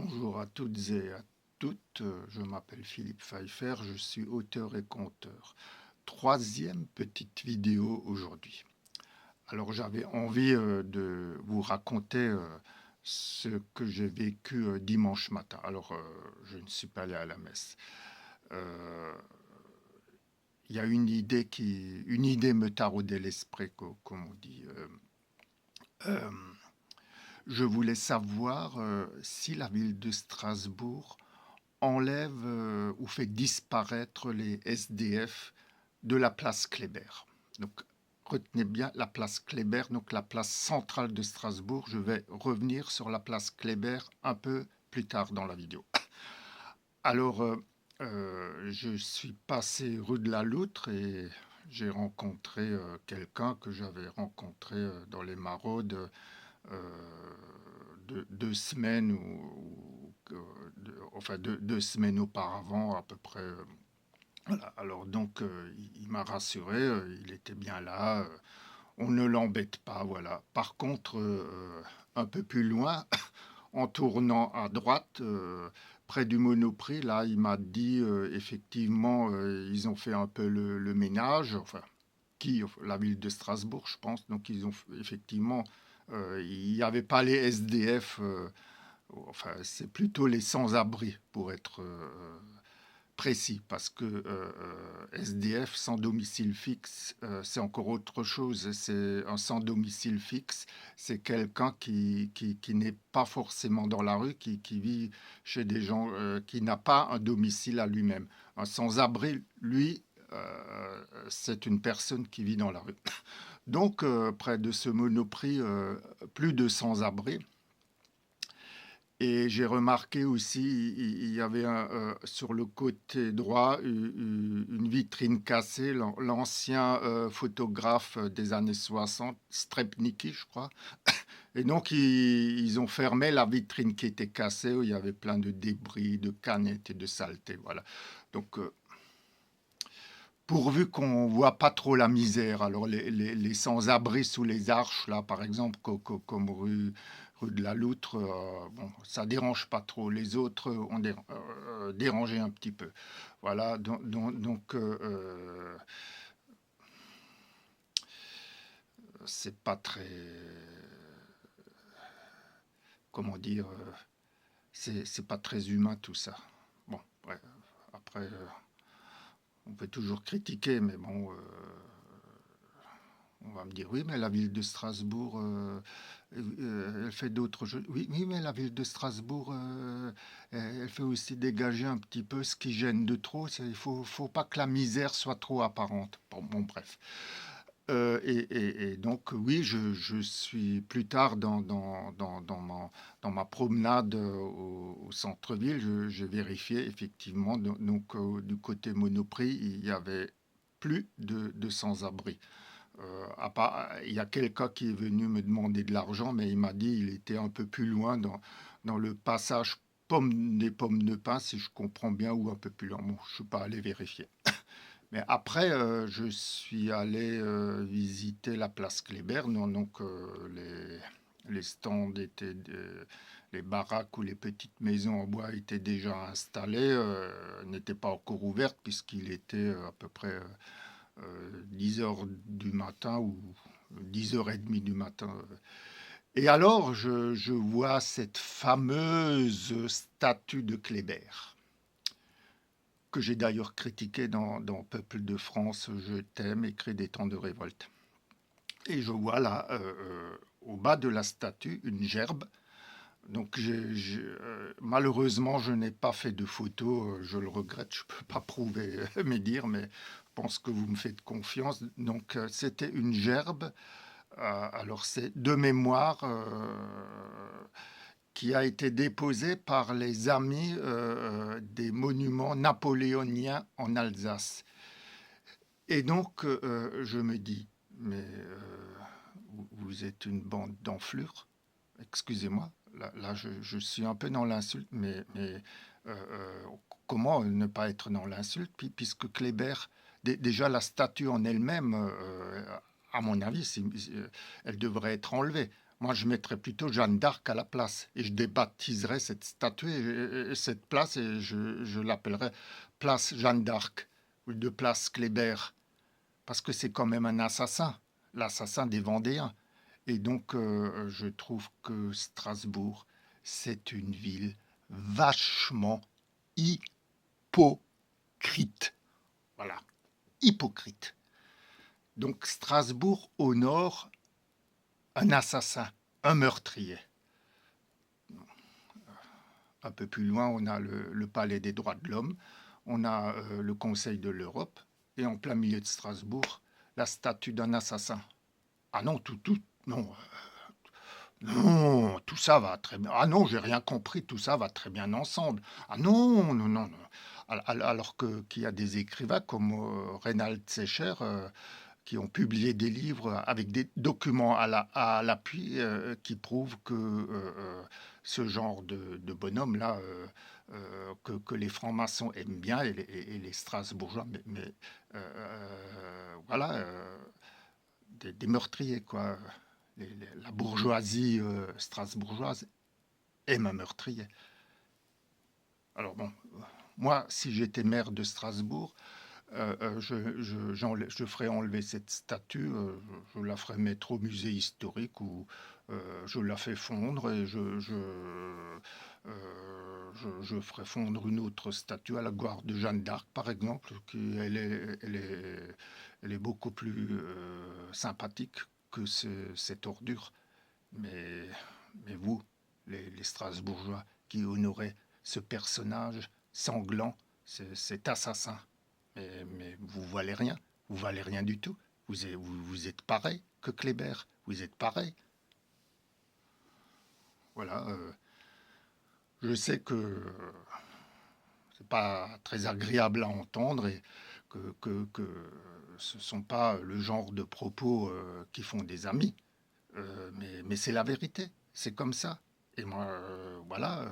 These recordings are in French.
Bonjour à toutes et à toutes, je m'appelle Philippe Pfeiffer, je suis auteur et conteur. Troisième petite vidéo aujourd'hui. Alors j'avais envie de vous raconter ce que j'ai vécu dimanche matin. Alors je ne suis pas allé à la messe. Euh, Il y a une idée me taraudait l'esprit, comme on dit. Euh, je voulais savoir si la ville de Strasbourg enlève ou fait disparaître les SDF de la place Kléber. Donc, retenez bien la place Kléber, donc la place centrale de Strasbourg. Je vais revenir sur la place Kléber un peu plus tard dans la vidéo. Alors, je suis passé rue de la Loutre et j'ai rencontré quelqu'un que j'avais rencontré dans les maraudes deux semaines enfin deux semaines auparavant à peu près. Voilà. Alors donc il m'a rassuré, il était bien là, on ne l'embête pas, voilà. Par contre, un peu plus loin, en tournant à droite, près du Monoprix, là, il m'a dit effectivement, ils ont fait un peu le ménage, enfin, la ville de Strasbourg, je pense. Donc ils ont effectivement, il n'y avait pas les SDF, enfin c'est plutôt les sans-abri pour être précis, parce que SDF sans domicile fixe, c'est encore autre chose. C'est un sans domicile fixe, c'est quelqu'un qui n'est pas forcément dans la rue, qui vit chez des gens, qui n'a pas un domicile à lui-même. Un sans-abri, lui, c'est une personne qui vit dans la rue. Donc, près de ce Monoprix, plus de sans-abri. Et j'ai remarqué aussi, il y avait sur le côté droit une vitrine cassée, l'ancien photographe des années 60, Strepniki, je crois. Et donc, ils ont fermé la vitrine qui était cassée, où il y avait plein de débris, de canettes et de saletés. Voilà. Donc, pourvu qu'on voit pas trop la misère. Alors les sans-abri sous les arches, là, par exemple, comme rue de la Loutre, bon, ça dérange pas trop. Les autres ont dérangé un petit peu. Voilà, c'est pas très, comment dire, c'est pas très humain tout ça. Bon, ouais, après, on peut toujours critiquer, mais bon, on va me dire, oui, mais la ville de Strasbourg, elle fait d'autres jeux. Oui, oui, mais la ville de Strasbourg, elle fait aussi dégager un petit peu ce qui gêne de trop. Il faut pas que la misère soit trop apparente. Bon, bref. Et donc, oui, je suis plus tard dans ma promenade au centre-ville, j'ai vérifié effectivement, donc du côté Monoprix, il y avait plus de sans-abri. Il y a quelqu'un qui est venu me demander de l'argent, mais il m'a dit il était un peu plus loin dans le passage des pommes de pin, si je comprends bien, ou un peu plus loin. Bon, je ne suis pas allé vérifier. Mais après, je suis allé visiter la place Kléber. Donc, les stands les baraques ou les petites maisons en bois étaient déjà installées, n'étaient pas encore ouvertes, puisqu'il était à peu près 10 heures du matin ou 10h30 du matin. Et alors, je vois cette fameuse statue de Kléber, que j'ai d'ailleurs critiquée dans Peuple de France, Je t'aime, écrit des temps de révolte. Et je vois là, au bas de la statue, une gerbe. Donc malheureusement, je n'ai pas fait de photo, je le regrette, je ne peux pas prouver mes dires, mais je pense que vous me faites confiance. Donc c'était une gerbe, alors c'est de mémoire, qui a été déposée par les amis des monuments napoléoniens en Alsace. Et donc je me dis, mais vous êtes une bande d'enflures, excusez-moi. Là, je suis un peu dans l'insulte, mais comment ne pas être dans l'insulte, puisque Kléber, déjà la statue en elle-même, à mon avis, elle devrait être enlevée. Moi, je mettrais plutôt Jeanne d'Arc à la place et je débaptiserais cette statue, et cette place, et je l'appellerais place Jeanne d'Arc ou de place Kléber, parce que c'est quand même un assassin, l'assassin des Vendéens. Et donc, je trouve que Strasbourg, c'est une ville vachement hypocrite. Voilà, hypocrite. Donc, Strasbourg honore un assassin, un meurtrier. Un peu plus loin, on a le Palais des droits de l'homme, on a le Conseil de l'Europe, et en plein milieu de Strasbourg, la statue d'un assassin. Ah non, non, non, tout ça va très bien. Ah non, j'ai rien compris, tout ça va très bien ensemble. Ah non, non, non, non. Alors qu'il y a des écrivains comme Reinhard Zescher qui ont publié des livres avec des documents à l'appui qui prouvent que ce genre de bonhomme-là, que les francs-maçons aiment bien et les Strasbourgeois, voilà, des meurtriers, quoi. La bourgeoisie strasbourgeoise aime un meurtrier. Alors bon, moi, si j'étais maire de Strasbourg, je ferais enlever cette statue, je la ferais mettre au musée historique ou je la fais fondre et je ferai fondre une autre statue à la gloire de Jeanne d'Arc, par exemple, elle est beaucoup plus sympathique que cette ordure. Mais, mais vous, les Strasbourgeois, qui honoraient ce personnage sanglant, cet assassin, mais vous valez rien, vous valez rien du tout. Vous êtes pareil que Kléber, vous êtes pareil. Voilà, je sais que c'est pas très agréable à entendre et que ce ne sont pas le genre de propos qui font des amis. Mais c'est la vérité, c'est comme ça. Et moi, voilà,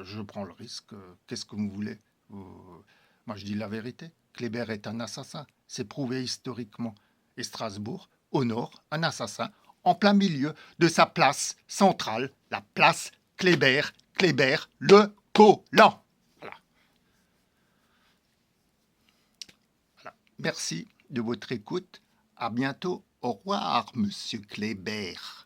je prends le risque. Qu'est-ce que vous voulez? Moi, je dis la vérité. Kléber est un assassin, c'est prouvé historiquement. Et Strasbourg honore un assassin en plein milieu de sa place centrale, la place Kléber, Kléber le collant. Voilà, voilà. Merci de votre écoute. À bientôt. Au revoir, monsieur Kléber.